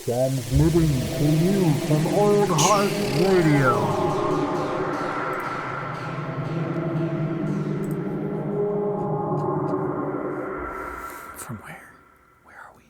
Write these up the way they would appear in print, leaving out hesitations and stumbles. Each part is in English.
Transmitting to you from Old Heart Radio. From where? Where are we?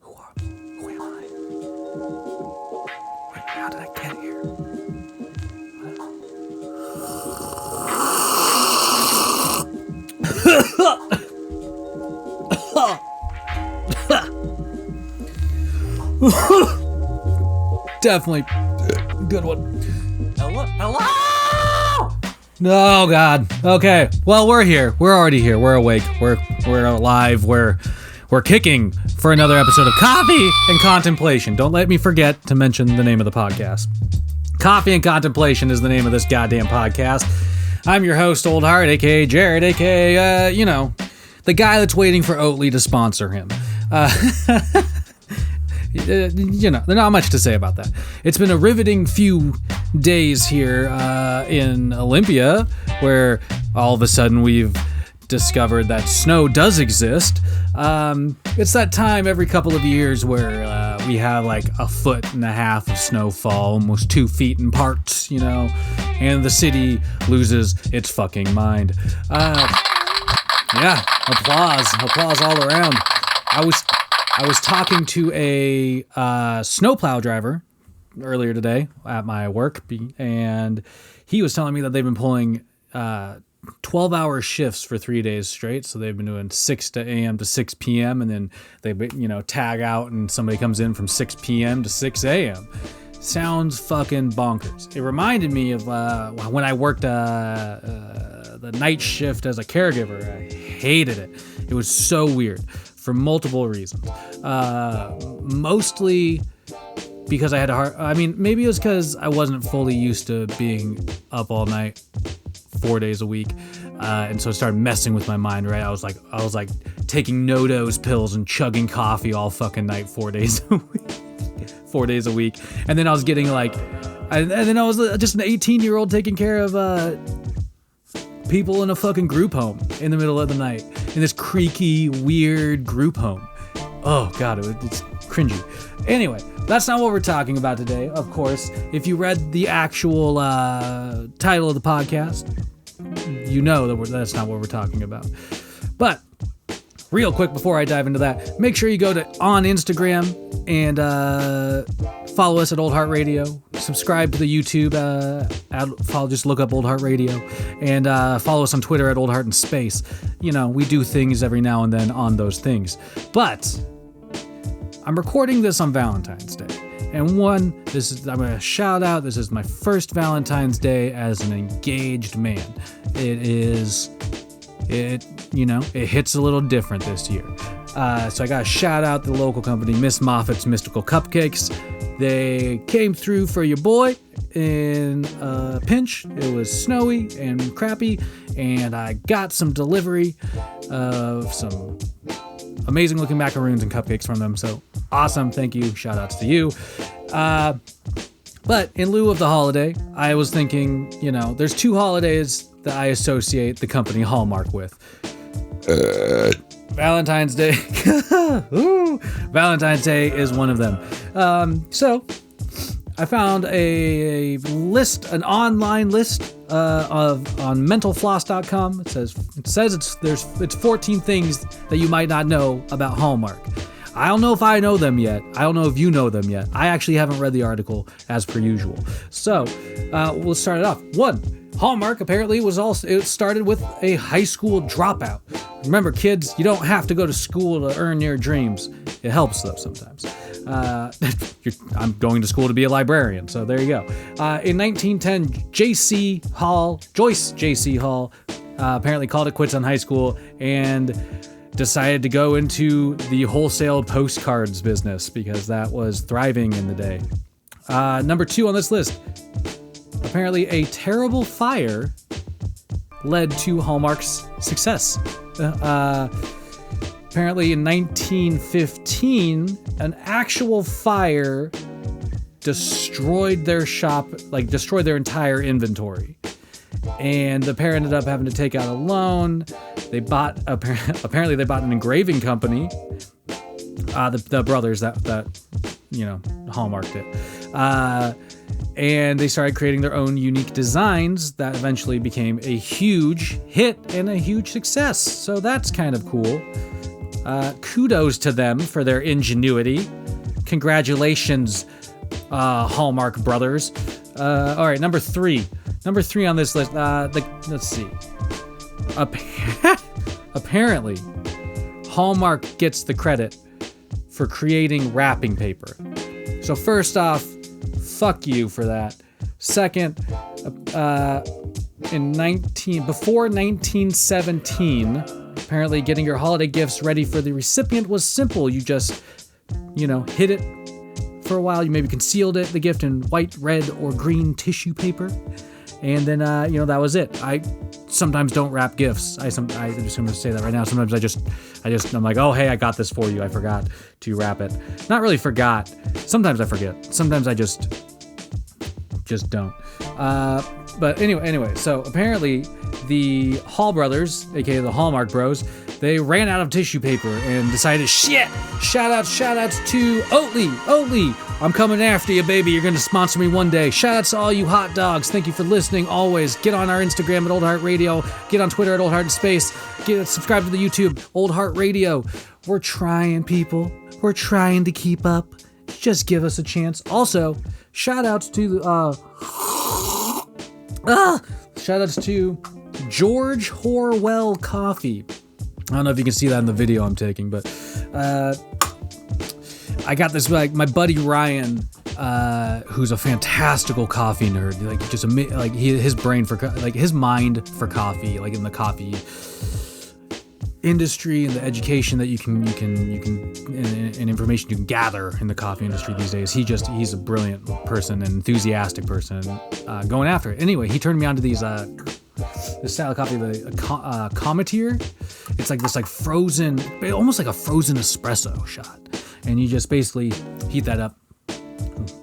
Who are we? Who am I? Wait, how did I get here? Definitely good one. Hello? Oh God. Okay. Well, we're here. We're already here. We're awake. We're alive. We're kicking for another episode of Coffee and Contemplation. Don't let me forget to mention the name of the podcast. Coffee and Contemplation is the name of this goddamn podcast. I'm your host, Old Heart, aka Jared, aka the guy that's waiting for Oatly to sponsor him. There's not much to say about that. It's been a riveting few days here in Olympia, where all of a sudden we've discovered that snow does exist. It's that time every couple of years where we have like 1.5 feet of snowfall, almost 2 feet in parts, and the city loses its fucking mind. Yeah, applause all around. I was talking to a snowplow driver earlier today at my work, and he was telling me that they've been pulling 12-hour shifts for 3 days straight. So they've been doing 6 a.m. to 6 p.m. and then they tag out and somebody comes in from 6 p.m. to 6 a.m. Sounds fucking bonkers. It reminded me of when I worked the night shift as a caregiver. I hated it. It was so weird for multiple reasons. Mostly because I had maybe it was because I wasn't fully used to being up all night 4 days a week, and so it started messing with my mind. Right, I was like taking no-dose pills and chugging coffee all fucking night 4 days a week. 4 days a week, and then I was getting and then I was just an 18-year-old taking care of people in a fucking group home in the middle of the night, in this creaky, weird group home. Oh God, it's cringy. Anyway, that's not what we're talking about today, of course. If you read the actual title of the podcast, you know that's not what we're talking about. But real quick, before I dive into that, make sure you go on Instagram and follow us at Old Heart Radio. Subscribe to the YouTube. Just look up Old Heart Radio, and follow us on Twitter at Old Heart in Space. We do things every now and then on those things. But I'm recording this on Valentine's Day, and I'm gonna shout out. This is my first Valentine's Day as an engaged man. It hits a little different this year. So I got to shout out the local company, Miss Moffat's Mystical Cupcakes. They came through for your boy in a pinch. It was snowy and crappy, and I got some delivery of some amazing looking macaroons and cupcakes from them. So awesome. Thank you. Shout outs to you. But in lieu of the holiday, I was thinking, there's 2 holidays that I associate the company Hallmark with. Valentine's Day. Ooh, Valentine's Day is one of them. So I found an online list on mentalfloss.com. It says it's 14 things that you might not know about Hallmark. I don't know if I know them yet. I don't know if you know them yet. I actually haven't read the article as per usual. So we'll start it off. 1. Hallmark apparently it started with a high school dropout. Remember, kids, you don't have to go to school to earn your dreams. It helps though sometimes. I'm going to school to be a librarian, so there you go. In 1910, Joyce J.C. Hall apparently called it quits on high school and decided to go into the wholesale postcards business because that was thriving in the day. Number 2 on this list. Apparently, a terrible fire led to Hallmark's success. Apparently, in 1915, an actual fire destroyed their shop, destroyed their entire inventory. And the pair ended up having to take out a loan. Apparently they bought an engraving company. The brothers that hallmarked it. And they started creating their own unique designs that eventually became a huge hit and a huge success. So that's kind of cool. Kudos to them for their ingenuity. Congratulations, Hallmark brothers. All right, number three on this list. Let's see. Apparently, Hallmark gets the credit for creating wrapping paper. So first off, fuck you for that. Second, before 1917, apparently getting your holiday gifts ready for the recipient was simple. You just, hid it for a while. You maybe concealed the gift in white, red, or green tissue paper. And then, that was it. I sometimes don't wrap gifts. I'm just going to say that right now. Sometimes I'm like, oh, hey, I got this for you. I forgot to wrap it. Not really forgot. Sometimes I forget. Sometimes I just don't. But anyway, so apparently the Hall brothers, aka the Hallmark Bros, they ran out of tissue paper and decided, shit, shout outs to Oatly, I'm coming after you, baby. You're going to sponsor me one day. Shout outs to all you hot dogs. Thank you for listening always. Get on our Instagram at Old Heart Radio. Get on Twitter at Old Heart in Space. Subscribe to the YouTube, Old Heart Radio. We're trying, people. We're trying to keep up. Just give us a chance. Also, shout outs to George Horwell Coffee. I don't know if you can see that in the video I'm taking, but I got this, my buddy Ryan, who's a fantastical coffee nerd, his brain for, his mind for coffee, in the coffee industry and the education that you can and information you can gather in the coffee industry these days. He's a brilliant person, an enthusiastic person, going after it. Anyway, he turned me on to this style of coffee, the Cometeer. It's like this frozen, almost like a frozen espresso shot. And you just basically heat that up,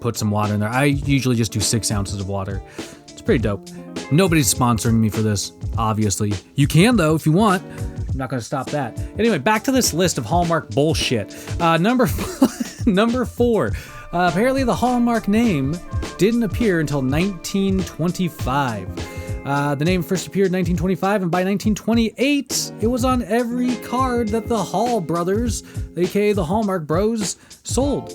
put some water in there. I usually just do 6 ounces of water. It's pretty dope. Nobody's sponsoring me for this, obviously. You can, though, if you want. I'm not going to stop that. Anyway, back to this list of Hallmark bullshit. Number 4. Apparently the Hallmark name didn't appear until 1925. The name first appeared in 1925, and by 1928, it was on every card that the Hall brothers, aka the Hallmark Bros, sold.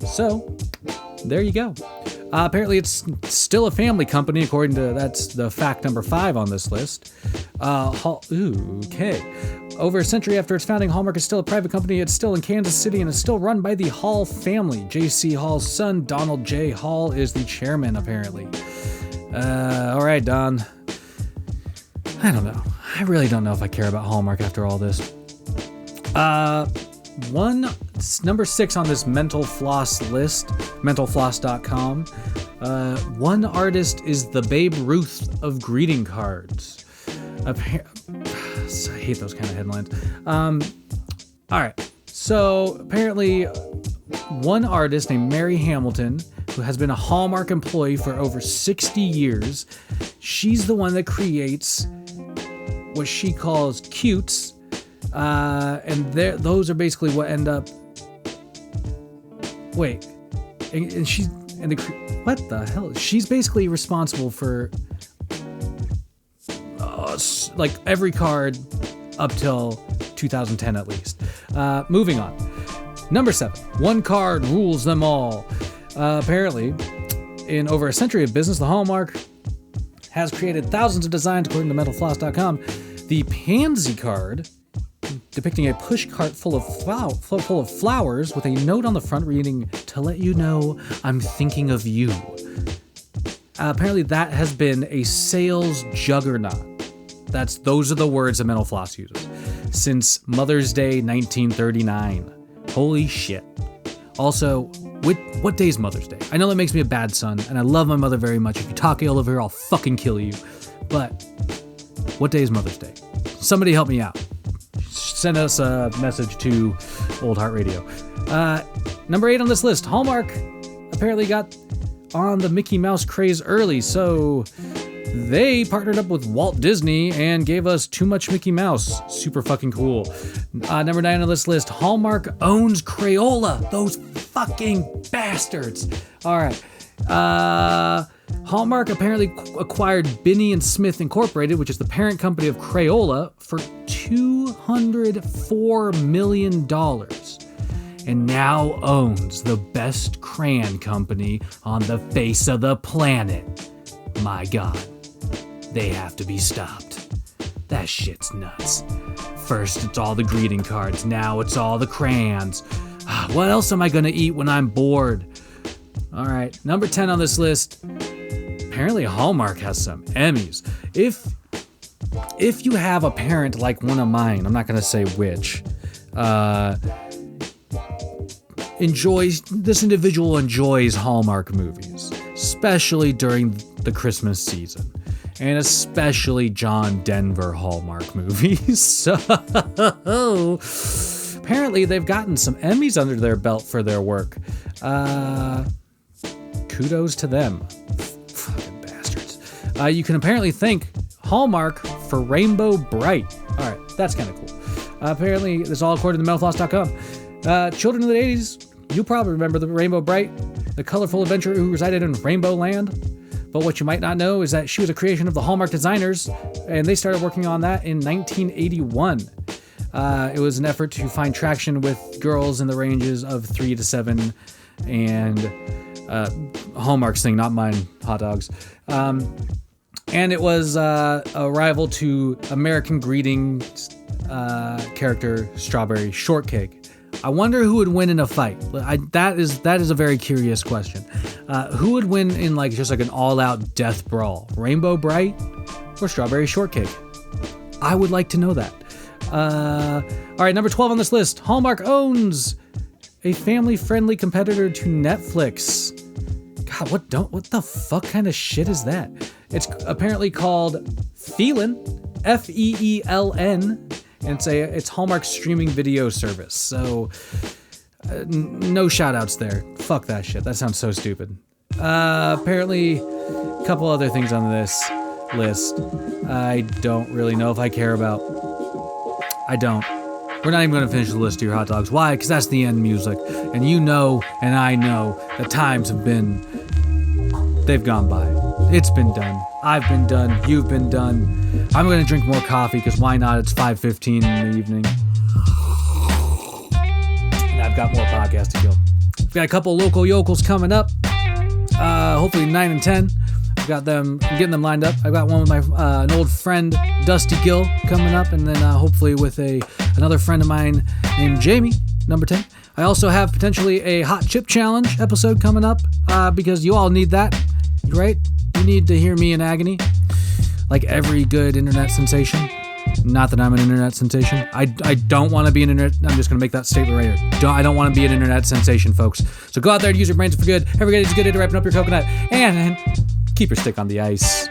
So, there you go. Apparently, it's still a family company, according to, that's the fact number 5 on this list. Okay. Over a century after its founding, Hallmark is still a private company. It's still in Kansas City, and it's still run by the Hall family. J.C. Hall's son, Donald J. Hall, is the chairman, apparently. All right, Don. I don't know. I really don't know if I care about Hallmark after all this. Number 6 on this mental floss list, mentalfloss.com. One artist is the Babe Ruth of greeting cards. I hate those kind of headlines. All right. So apparently, one artist named Mary Hamilton, who has been a Hallmark employee for over 60 years, she's the one that creates what she calls cutes. And those are basically what end up. Wait, what the hell? She's basically responsible for every card up till 2010 at least. Moving on. Number 7. One card rules them all. Apparently, in over a century of business, the Hallmark has created thousands of designs, according to mentalfloss.com. The Pansy card, depicting a push cart full of flowers with a note on the front reading, "To let you know I'm thinking of you." Apparently that has been a sales juggernaut. Those are the words that Mental Floss uses. Since Mother's Day 1939. Holy shit. Also, what day is Mother's Day? I know that makes me a bad son, and I love my mother very much. If you talk ill of her, I'll fucking kill you. But what day is Mother's Day? Somebody help me out. Send us a message to Old Heart Radio. Number 8 on this list, Hallmark apparently got on the Mickey Mouse craze early. So They partnered up with Walt Disney and gave us Too Much Mickey Mouse. Super fucking cool. Number 9 on this list, Hallmark owns Crayola. Those fucking bastards. All right. Hallmark apparently acquired Binney and Smith Incorporated, which is the parent company of Crayola, for $204 million. And now owns the best crayon company on the face of the planet. My God, they have to be stopped. That shit's nuts. First, it's all the greeting cards. Now it's all the crayons. What else am I gonna eat when I'm bored? All right, number 10 on this list. Apparently Hallmark has some Emmys. If you have a parent like one of mine, I'm not gonna say which, this individual enjoys Hallmark movies, especially during the Christmas season, and especially John Denver Hallmark movies. So apparently they've gotten some Emmys under their belt for their work. Kudos to them. Fucking bastards. You can apparently thank Hallmark for Rainbow Bright. All right, that's kind of cool. Apparently, this is all according to metalfloss.com. Children of the 80s, you probably remember the Rainbow Bright, the colorful adventurer who resided in Rainbow Land. But what you might not know is that she was a creation of the Hallmark designers, and they started working on that in 1981. It was an effort to find traction with girls in the ranges of 3 to 7, and Hallmark's thing, not mine, hot dogs. And it was a rival to American Greetings character Strawberry Shortcake. I wonder who would win in a fight. That is a very curious question. Who would win in just an all-out death brawl? Rainbow Bright or Strawberry Shortcake? I would like to know that. All right, number 12 on this list. Hallmark owns a family-friendly competitor to Netflix. God, what the fuck kind of shit is that? It's apparently called Feeln, Feeln, and it's Hallmark's streaming video service. So, no shout-outs there. Fuck that shit. That sounds so stupid. Apparently, a couple other things on this list I don't really know if I care about. I don't. We're not even going to finish the list here, hot dogs. Why? Because that's the end music. And you know, and I know, the times they've gone by. It's been done. I've been done. You've been done. I'm going to drink more coffee, because why not? It's 5:15 in the evening. And I've got more podcasts to kill. I've got a couple local yokels coming up. Hopefully 9 and 10. I'm getting them lined up. I've got one with an old friend, Dusty Gill, coming up, and then hopefully with another friend of mine named Jamie, number 10. I also have potentially a hot chip challenge episode coming up, because you all need that, right? You need to hear me in agony, like every good internet sensation. Not that I'm an internet sensation. I don't want to be an internet. I'm just going to make that statement right here. I don't want to be an internet sensation, folks. So go out there and use your brains for good. Every day is a good day to ripen up your coconut, and keep your stick on the ice.